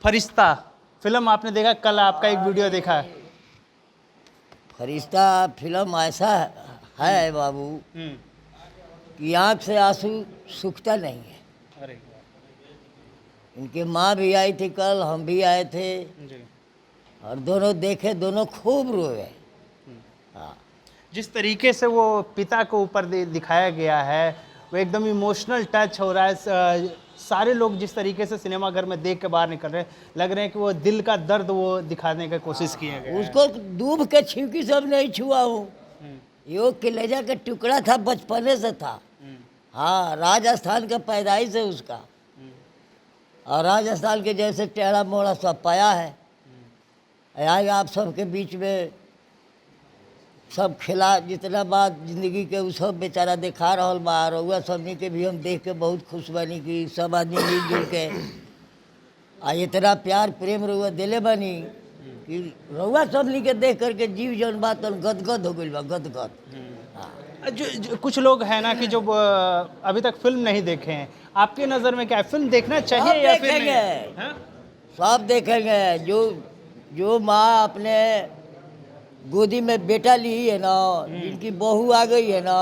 फरिश्ता film आपने देखा, कल आपका एक वीडियो देखा है। फरिश्ता फिल्म ऐसा है बाबू कि आँख से आंसू सूखता नहीं है। अरे इनकी माँ भी आई थी कल, हम भी आए थे जी। और दोनों देखे, दोनों खूब रोए। हाँ, जिस तरीके से वो पिता को ऊपर दिखाया गया है, वो एकदम इमोशनल टच हो रहा है। सारे लोग जिस तरीके से सिनेमा घर में देख के बाहर निकल रहे हैं, लग रहे हैं कि वो दिल का दर्द वो दिखाने का कोशिश किया गया है। उसको डूब के छिपकी सब नहीं छुआ हूँ। यो कलेजा का टुकड़ा था, बचपने से था। हाँ, राजस्थान का पैदाइश है उसका, और राजस्थान के जैसे टेढ़ा मोड़ा सब पाया है। आज आप सबके बीच में सब खिला जितना बात जिंदगी के उ सब बेचारा दिखा रहल बा। रउआ सबनी के भी हम देख के बहुत खुश बनी कि सब आदमी मिलजुल के आ इतना प्यार प्रेम रउआ दिले बनी कि रउआ सबनी के देख करके जीव जौन बात गदगद हो गइल बा, गदगद। हाँ, जो कुछ लोग हैं ना कि जो अभी तक फिल्म नहीं देखे हैं, आपके नज़र में क्या है, फिल्म देखना चाहिए सब या फिर देखेंगे। नहीं? हाँ? सब देखेंगे। जो माँ अपने गोदी में बेटा ली है ना, जिनकी बहू आ गई है ना,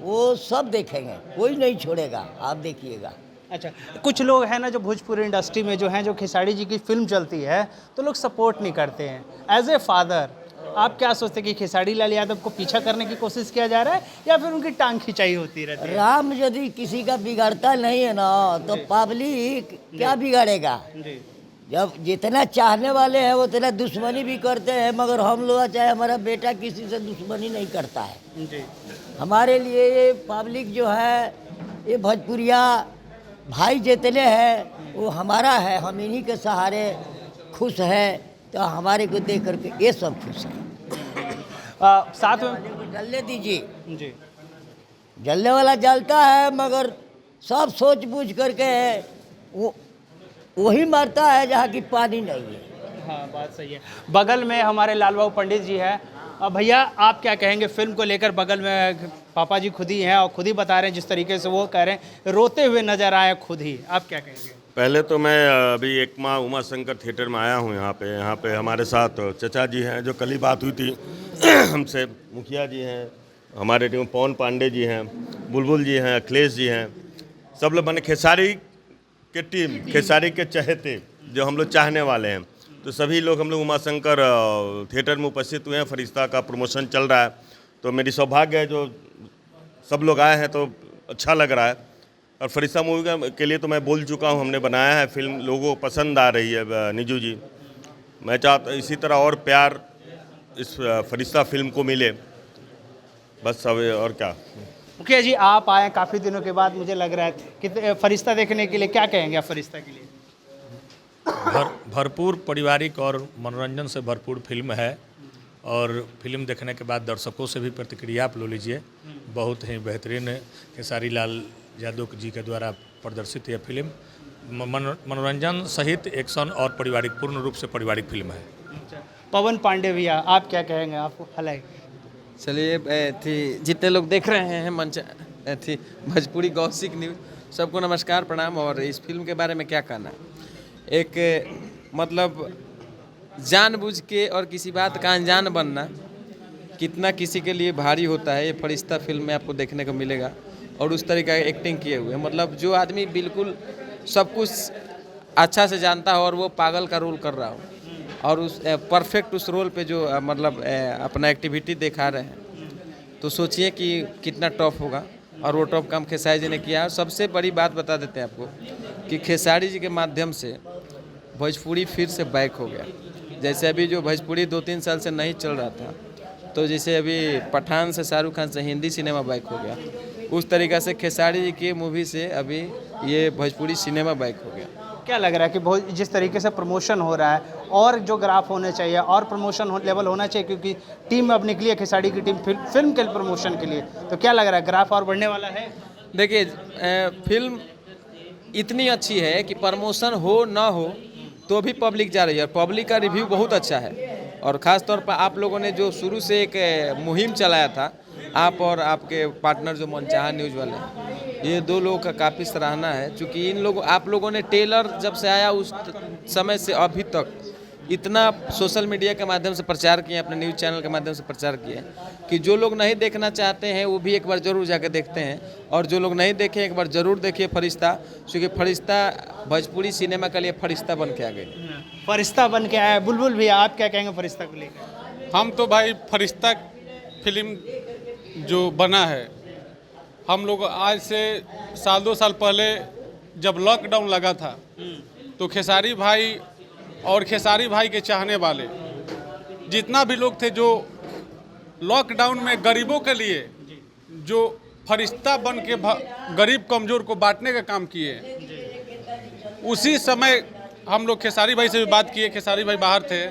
वो सब देखेंगे, कोई नहीं छोड़ेगा। आप देखिएगा। अच्छा, कुछ लोग हैं ना जो भोजपुरी इंडस्ट्री में जो हैं, जो खेसारी जी की फिल्म चलती है तो लोग सपोर्ट नहीं करते हैं। एज ए फादर आप क्या सोचते हैं कि खेसारी लाल यादव को पीछा करने की कोशिश किया जा रहा है या फिर उनकी टांग खिंचाई होती रहती है? राम यदि किसी का बिगाड़ता नहीं है ना, तो पब्लिक क्या बिगाड़ेगा? जी जब जितना चाहने वाले हैं उतना दुश्मनी भी करते हैं, मगर हम लोग चाहे हमारा बेटा किसी से दुश्मनी नहीं करता है। जी। हमारे लिए ये पब्लिक जो है, ये भोजपुरिया भाई जितने हैं वो हमारा है। हम इन्हीं के सहारे खुश है, तो हमारे को देख करके ये सब खुश है। साथ में जलने दीजिए, जी जलने वाला जलता है, मगर सब सोच बूझ करके वो वही मरता है जहाँ की पानी नहीं है। हाँ, बात सही है। बगल में हमारे लाल बाबू पंडित जी हैं। भैया आप क्या कहेंगे फिल्म को लेकर? बगल में पापा जी खुद ही हैं और खुद ही बता रहे हैं, जिस तरीके से वो कह रहे हैं, रोते हुए नजर आए खुद ही। आप क्या कहेंगे? पहले तो मैं अभी एक माँ उमा शंकर थिएटर में आया हूँ। यहाँ पे हमारे साथ चचा जी हैं, जो कल ही बात हुई थी हमसे, मुखिया जी हैं, हमारे टीम पवन पांडे जी हैं, बुलबुल जी हैं, अखिलेश जी हैं, सब लोग बने खेसारी के टीम, खेसारी के चहेते जो हम लोग चाहने वाले हैं। तो सभी लोग हम लोग उमा शंकर थिएटर में उपस्थित हुए हैं। फरिश्ता का प्रमोशन चल रहा है, तो मेरी सौभाग्य है जो सब लोग आए हैं, तो अच्छा लग रहा है। और फरिश्ता मूवी के लिए तो मैं बोल चुका हूँ, हमने बनाया है फिल्म, लोगों को पसंद आ रही है। निजू जी, मैं चाहता इसी तरह और प्यार इस फरिश्ता फिल्म को मिले, बस सब। और क्या। मुखिया जी आप आए काफ़ी दिनों के बाद, मुझे लग रहा है कि फरिश्ता देखने के लिए, क्या कहेंगे आप फरिश्ता के लिए? भरपूर पारिवारिक और मनोरंजन से भरपूर फिल्म है, और फिल्म देखने के बाद दर्शकों से भी प्रतिक्रिया आप लो लीजिए। बहुत ही बेहतरीन खेसारी लाल यादव जी के द्वारा प्रदर्शित यह फिल्म मनोरंजन सहित एक्शन और पारिवारिक, पूर्ण रूप से पारिवारिक फिल्म है। पवन पांडे भैया आप क्या कहेंगे? आपको हालांकि चलिए थी जितने लोग देख रहे हैं मंच थी भोजपुरी गॉसिप न्यूज़, सबको नमस्कार प्रणाम। और इस फिल्म के बारे में क्या कहना, एक मतलब जानबूझ के और किसी बात का अनजान बनना कितना किसी के लिए भारी होता है, ये फरिश्ता फिल्म में आपको देखने को मिलेगा। और उस तरीके का एक्टिंग किए हुए, मतलब जो आदमी बिल्कुल सब कुछ अच्छा से जानता हो और वो पागल का रोल कर रहा हो, और उस परफेक्ट उस रोल पे जो मतलब अपना एक्टिविटी दिखा रहे हैं, तो सोचिए कि कितना टफ होगा। और वो टफ काम खेसारी जी ने किया। और सबसे बड़ी बात बता देते हैं आपको कि खेसारी जी के माध्यम से भोजपुरी फिर से बैक हो गया। जैसे अभी जो भोजपुरी 2-3 साल से नहीं चल रहा था, तो जैसे अभी पठान से, शाहरुख खान से हिंदी सिनेमा बैक हो गया, उस तरीक़ा से खेसारी जी की मूवी से अभी ये भोजपुरी सिनेमा बैक हो गया। क्या लग रहा है कि जिस तरीके से प्रमोशन हो रहा है, और जो ग्राफ होने चाहिए और प्रमोशन लेवल होना चाहिए, क्योंकि टीम अब निकली है खेसारी की टीम फिल्म के प्रमोशन के लिए, तो क्या लग रहा है ग्राफ और बढ़ने वाला है? देखिए फिल्म इतनी अच्छी है कि प्रमोशन हो ना हो तो भी पब्लिक जा रही है, और पब्लिक का रिव्यू बहुत अच्छा है। और ख़ास तौर पर आप लोगों ने जो शुरू से एक मुहिम चलाया था, आप और आपके पार्टनर जो मनचाहा न्यूज़ वाले, ये दो लोगों का काफ़ी सराहना है, क्योंकि इन लोगों आप लोगों ने ट्रेलर जब से आया उस समय से अभी तक इतना सोशल मीडिया के माध्यम से प्रचार किए, अपने न्यूज़ चैनल के माध्यम से प्रचार किए कि जो लोग नहीं देखना चाहते हैं वो भी एक बार ज़रूर जाकर देखते हैं, और जो लोग नहीं देखे एक बार ज़रूर देखिए फरिश्ता, क्योंकि फरिश्ता भोजपुरी सिनेमा के लिए फरिश्ता बन के आ गए। फरिश्ता बन के आया। बुलबुल भैया, आप क्या कहेंगे फरिश्ता को लेकर? हम तो भाई फरिश्ता फिल्म जो बना है, हम लोग आज से साल 2 साल पहले जब लॉकडाउन लगा था तो खेसारी भाई और खेसारी भाई के चाहने वाले जितना भी लोग थे जो लॉकडाउन में गरीबों के लिए जो फरिश्ता बन के गरीब कमज़ोर को बांटने का काम किए, उसी समय हम लोग खेसारी भाई से भी बात किए। खेसारी भाई बाहर थे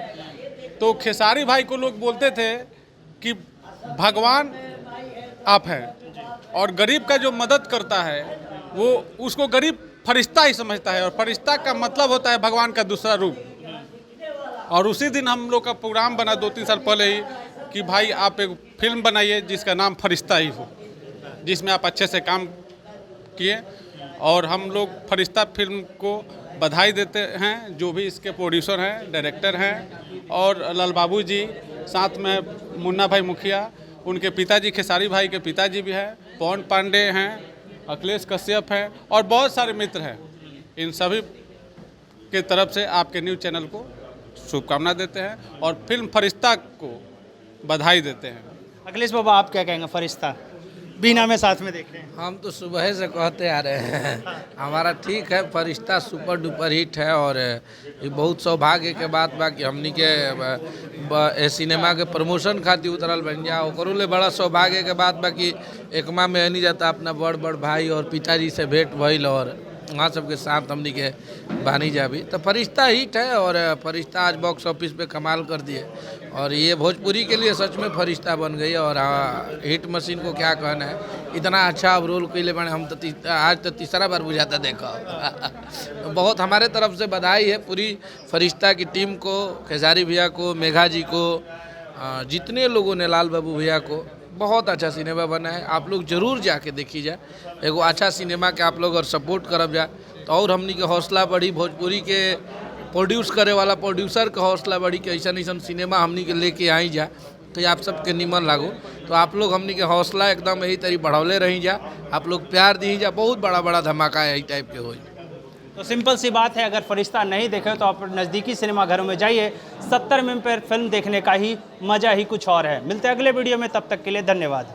तो खेसारी भाई को लोग बोलते थे कि भगवान आप हैं, और गरीब का जो मदद करता है वो उसको गरीब फरिश्ता ही समझता है, और फरिश्ता का मतलब होता है भगवान का दूसरा रूप। और उसी दिन हम लोग का प्रोग्राम बना 2-3 साल पहले ही कि भाई आप एक फिल्म बनाइए जिसका नाम फरिश्ता ही हो, जिसमें आप अच्छे से काम किए। और हम लोग फरिश्ता फिल्म को बधाई देते हैं, जो भी इसके प्रोड्यूसर हैं, डायरेक्टर हैं, और लाल बाबू जी, साथ में मुन्ना भाई मुखिया, उनके पिताजी खेसारी भाई के पिताजी भी हैं, पवन पांडे हैं, अखिलेश कश्यप हैं, और बहुत सारे मित्र हैं। इन सभी के तरफ से आपके न्यूज़ चैनल को शुभकामना देते हैं और फिल्म फरिश्ता को बधाई देते हैं। अखिलेश बाबा, आप क्या कहेंगे? फरिश्ता बीना में साथ में देख रहे हैं। हम तो सुबह से कहते आ रहे हैं हमारा ठीक है, फरिश्ता सुपर डुपर हिट है, और ये बहुत सौभाग्य के बात बा कि हमनी के सिनेमा के प्रमोशन खातिर उतरल बन जा, ओकरो ले बड़ा सौभाग्य के बात बा कि एकमा में नहीं जाता अपना बड़ बड़ भाई और पिताजी से भेंट भइल, और वहाँ सबके साथ हमनी के बानी जा भी। तो फरिश्ता हिट है, और फरिश्ता आज बॉक्स ऑफिस पे कमाल कर दिए, और ये भोजपुरी के लिए सच में फरिश्ता बन गई। और हिट मशीन को क्या कहना है, इतना अच्छा अब रोल कैले बने। हम तो आज तो तीसरा बार बुझाता देखा तो बहुत हमारे तरफ से बधाई है पूरी फरिश्ता की टीम को, खेसारी भैया को, मेघा जी को, जितने लोगों ने, लाल बाबू भैया को। बहुत अच्छा सिनेमा बना है, आप लोग जरूर जाके देखी जाए। एगो अच्छा सिनेमा के आप लोग और सपोर्ट करब जाए तो और हमनी के हौसला बढ़ी, भोजपुरी के प्रोड्यूस करे वाला प्रोड्यूसर के हौसला बढ़ी कि ऐसा ऐसा सिनेमा हमनी के लेके आई जा तो आप सबके निमन लागो। तो आप लोग हमनी के हौसला एकदम यही तरी बढ़ौले रही जा, आप लोग प्यार दी जा, बहुत बड़ा बड़ा धमाका यही टाइप के हो। तो सिंपल सी बात है, अगर फरिश्ता नहीं देखे तो आप नज़दीकी सिनेमा घरों में जाइए। 70 mm पर फिल्म देखने का ही मज़ा ही कुछ और है। मिलते हैं अगले वीडियो में, तब तक के लिए धन्यवाद।